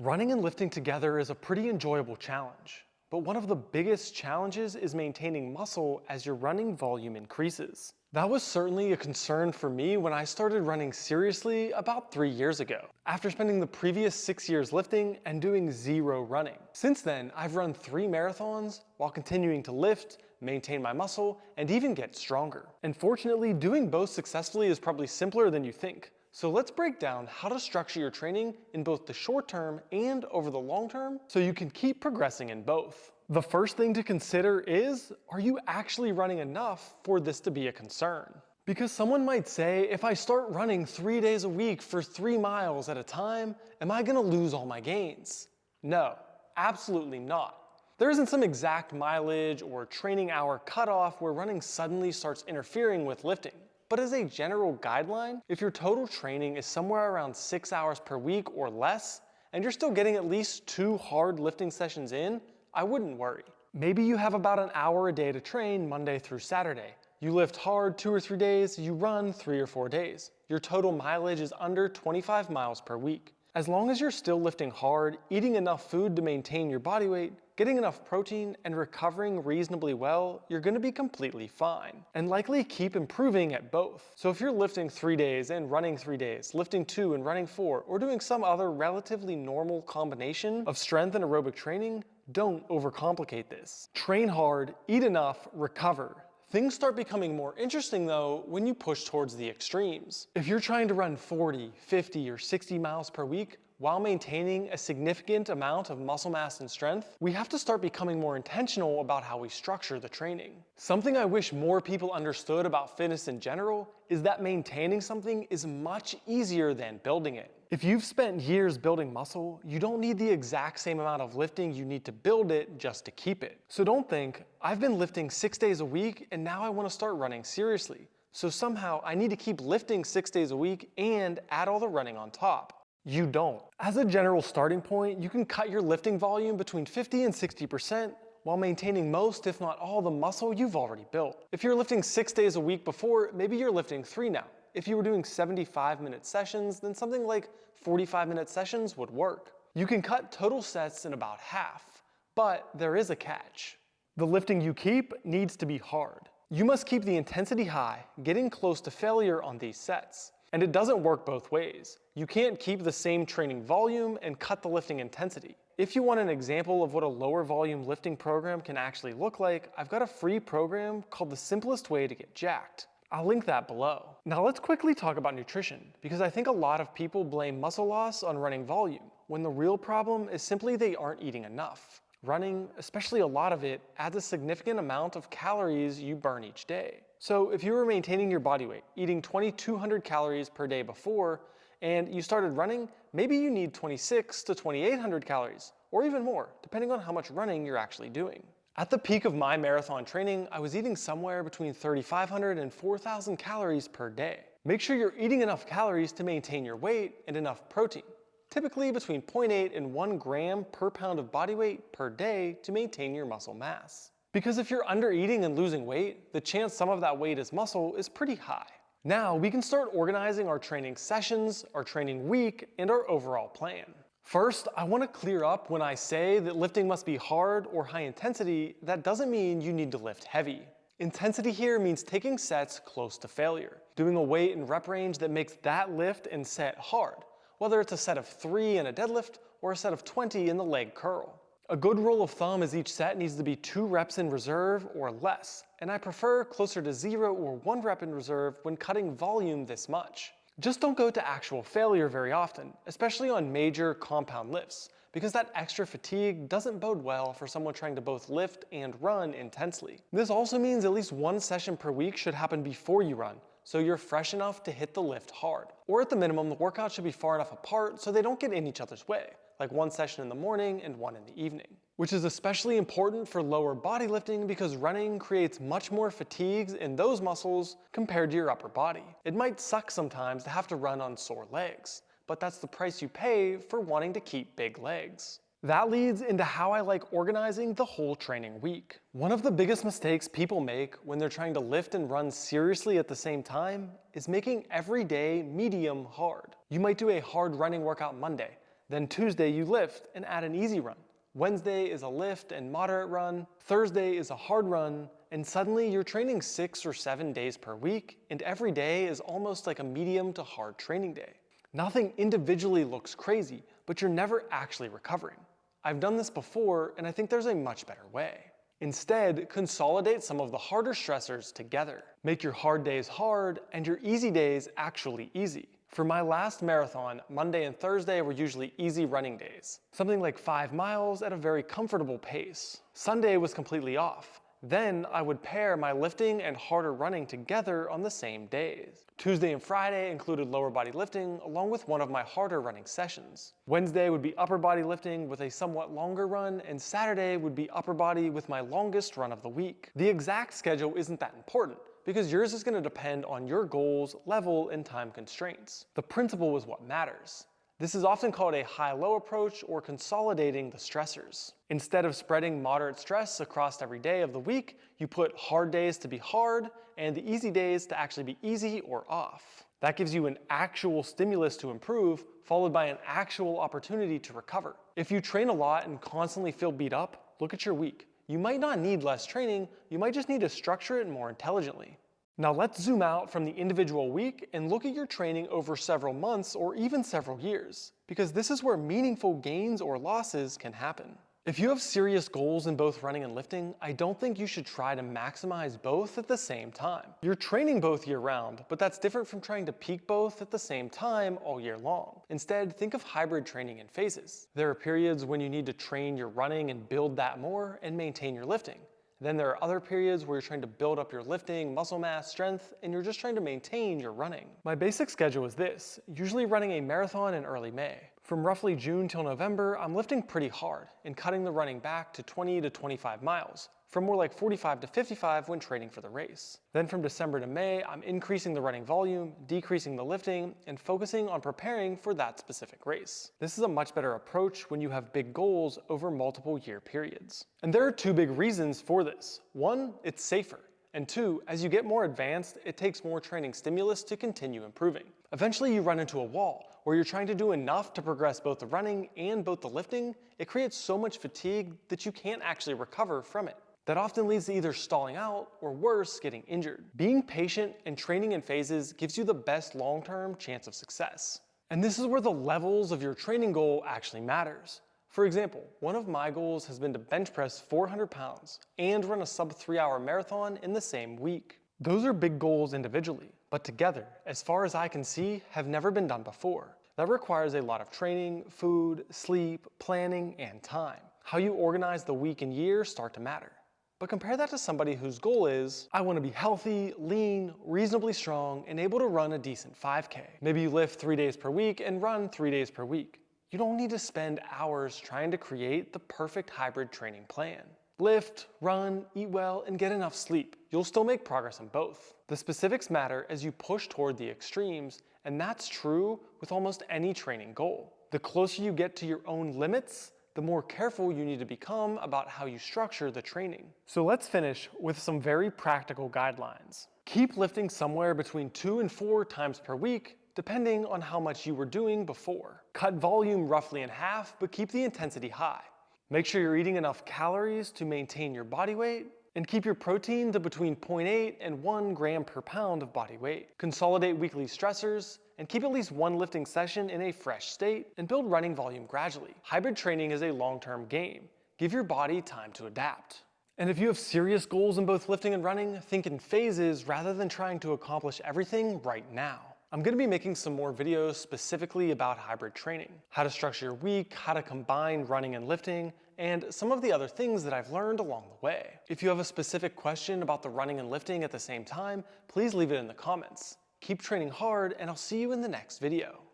Running and lifting together is a pretty enjoyable challenge, but one of the biggest challenges is maintaining muscle as your running volume increases. That was certainly a concern for me when I started running seriously about 3 years ago, after spending the previous 6 years lifting and doing zero running. Since then, I've run 3 marathons while continuing to lift, maintain my muscle, and even get stronger. And fortunately, doing both successfully is probably simpler than you think. So let's break down how to structure your training in both the short term and over the long term so you can keep progressing in both. The first thing to consider is, are you actually running enough for this to be a concern? Because someone might say, if I start running 3 days a week for 3 miles at a time, am I gonna lose all my gains? No, absolutely not. There isn't some exact mileage or training hour cutoff where running suddenly starts interfering with lifting. But as a general guideline, if your total training is somewhere around 6 hours per week or less, and you're still getting at least 2 hard lifting sessions in, I wouldn't worry. Maybe you have about an hour a day to train Monday through Saturday. You lift hard 2 or 3 days, you run 3 or 4 days. Your total mileage is under 25 miles per week. As long as you're still lifting hard, eating enough food to maintain your body weight, getting enough protein, and recovering reasonably well, you're gonna be completely fine, and likely keep improving at both. So if you're lifting 3 days and running 3 days, lifting 2 and running 4, or doing some other relatively normal combination of strength and aerobic training, don't overcomplicate this. Train hard, eat enough, recover. Things start becoming more interesting though when you push towards the extremes. If you're trying to run 40, 50, or 60 miles per week while maintaining a significant amount of muscle mass and strength, we have to start becoming more intentional about how we structure the training. Something I wish more people understood about fitness in general is that maintaining something is much easier than building it. If you've spent years building muscle, you don't need the exact same amount of lifting you need to build it just to keep it. So don't think, I've been lifting 6 days a week and now I want to start running seriously. So somehow I need to keep lifting 6 days a week and add all the running on top. You don't. As a general starting point, you can cut your lifting volume between 50 and 60% while maintaining most, if not all, the muscle you've already built. If you're lifting 6 days a week before, maybe you're lifting 3 now. If you were doing 75-minute sessions, then something like 45-minute sessions would work. You can cut total sets in about half, but there is a catch. The lifting you keep needs to be hard. You must keep the intensity high, getting close to failure on these sets. And it doesn't work both ways. You can't keep the same training volume and cut the lifting intensity. If you want an example of what a lower volume lifting program can actually look like, I've got a free program called The Simplest Way to Get Jacked. I'll link that below. Now let's quickly talk about nutrition, because I think a lot of people blame muscle loss on running volume, when the real problem is simply they aren't eating enough. Running, especially a lot of it, adds a significant amount of calories you burn each day. So if you were maintaining your body weight, eating 2,200 calories per day before, and you started running, maybe you need 2,600 to 2,800 calories, or even more, depending on how much running you're actually doing. At the peak of my marathon training, I was eating somewhere between 3,500 and 4,000 calories per day. Make sure you're eating enough calories to maintain your weight and enough protein, typically between 0.8 and 1 gram per pound of body weight per day to maintain your muscle mass. Because if you're under eating and losing weight, the chance some of that weight is muscle is pretty high. Now we can start organizing our training sessions, our training week, and our overall plan. First, I want to clear up when I say that lifting must be hard or high intensity, that doesn't mean you need to lift heavy. Intensity here means taking sets close to failure, doing a weight and rep range that makes that lift and set hard, whether it's a set of 3 in a deadlift or a set of 20 in the leg curl. A good rule of thumb is each set needs to be 2 reps in reserve or less, and I prefer closer to 0 or 1 rep in reserve when cutting volume this much. Just don't go to actual failure very often, especially on major compound lifts, because that extra fatigue doesn't bode well for someone trying to both lift and run intensely. This also means at least 1 session per week should happen before you run, so you're fresh enough to hit the lift hard. Or at the minimum, the workout should be far enough apart so they don't get in each other's way, like 1 session in the morning and 1 in the evening. Which is especially important for lower body lifting because running creates much more fatigues in those muscles compared to your upper body. It might suck sometimes to have to run on sore legs, but that's the price you pay for wanting to keep big legs. That leads into how I like organizing the whole training week. One of the biggest mistakes people make when they're trying to lift and run seriously at the same time is making every day medium hard. You might do a hard running workout Monday, Then Tuesday you lift and add an easy run. Wednesday is a lift and moderate run. Thursday is a hard run. And suddenly you're training 6 or 7 days per week, and every day is almost like a medium to hard training day. Nothing individually looks crazy, but you're never actually recovering. I've done this before, and I think there's a much better way. Instead, consolidate some of the harder stressors together. Make your hard days hard and your easy days actually easy. For my last marathon, Monday and Thursday were usually easy running days. Something like 5 miles at a very comfortable pace. Sunday was completely off. Then I would pair my lifting and harder running together on the same days. Tuesday and Friday included lower body lifting along with one of my harder running sessions. Wednesday would be upper body lifting with a somewhat longer run, and Saturday would be upper body with my longest run of the week. The exact schedule isn't that important, because yours is going to depend on your goals, level, and time constraints. The principle is what matters. This is often called a high-low approach or consolidating the stressors. Instead of spreading moderate stress across every day of the week, you put hard days to be hard and the easy days to actually be easy or off. That gives you an actual stimulus to improve, followed by an actual opportunity to recover. If you train a lot and constantly feel beat up, look at your week. You might not need less training, you might just need to structure it more intelligently. Now let's zoom out from the individual week and look at your training over several months or even several years, because this is where meaningful gains or losses can happen. If you have serious goals in both running and lifting, I don't think you should try to maximize both at the same time. You're training both year round, but that's different from trying to peak both at the same time all year long. Instead, think of hybrid training in phases. There are periods when you need to train your running and build that more and maintain your lifting. Then there are other periods where you're trying to build up your lifting, muscle mass, strength, and you're just trying to maintain your running. My basic schedule is this, usually running a marathon in early May. From roughly June till November, I'm lifting pretty hard and cutting the running back to 20 to 25 miles, from more like 45 to 55 when training for the race. Then from December to May, I'm increasing the running volume, decreasing the lifting, and focusing on preparing for that specific race. This is a much better approach when you have big goals over multiple year periods. And there are 2 big reasons for this. 1, it's safer. And 2, as you get more advanced, it takes more training stimulus to continue improving. Eventually you run into a wall where you're trying to do enough to progress both the running and both the lifting. It creates so much fatigue that you can't actually recover from it. That often leads to either stalling out or worse, getting injured. Being patient and training in phases gives you the best long-term chance of success. And this is where the levels of your training goal actually matters. For example, one of my goals has been to bench press 400 pounds and run a sub 3-hour marathon in the same week. Those are big goals individually, but together, as far as I can see, have never been done before. That requires a lot of training, food, sleep, planning, and time. How you organize the week and year start to matter. But compare that to somebody whose goal is, I want to be healthy, lean, reasonably strong, and able to run a decent 5K. Maybe you lift 3 days per week and run 3 days per week. You don't need to spend hours trying to create the perfect hybrid training plan. Lift, run, eat well, and get enough sleep. You'll still make progress in both. The specifics matter as you push toward the extremes, and that's true with almost any training goal. The closer you get to your own limits, the more careful you need to become about how you structure the training. So let's finish with some very practical guidelines. Keep lifting somewhere between 2 and 4 times per week, depending on how much you were doing before. Cut volume roughly in half, but keep the intensity high. Make sure you're eating enough calories to maintain your body weight, and keep your protein to between 0.8 and 1 gram per pound of body weight. Consolidate weekly stressors, and keep at least 1 lifting session in a fresh state, and build running volume gradually. Hybrid training is a long-term game. Give your body time to adapt. And if you have serious goals in both lifting and running, think in phases rather than trying to accomplish everything right now. I'm going to be making some more videos specifically about hybrid training, how to structure your week, how to combine running and lifting, and some of the other things that I've learned along the way. If you have a specific question about the running and lifting at the same time, please leave it in the comments. Keep training hard, and I'll see you in the next video.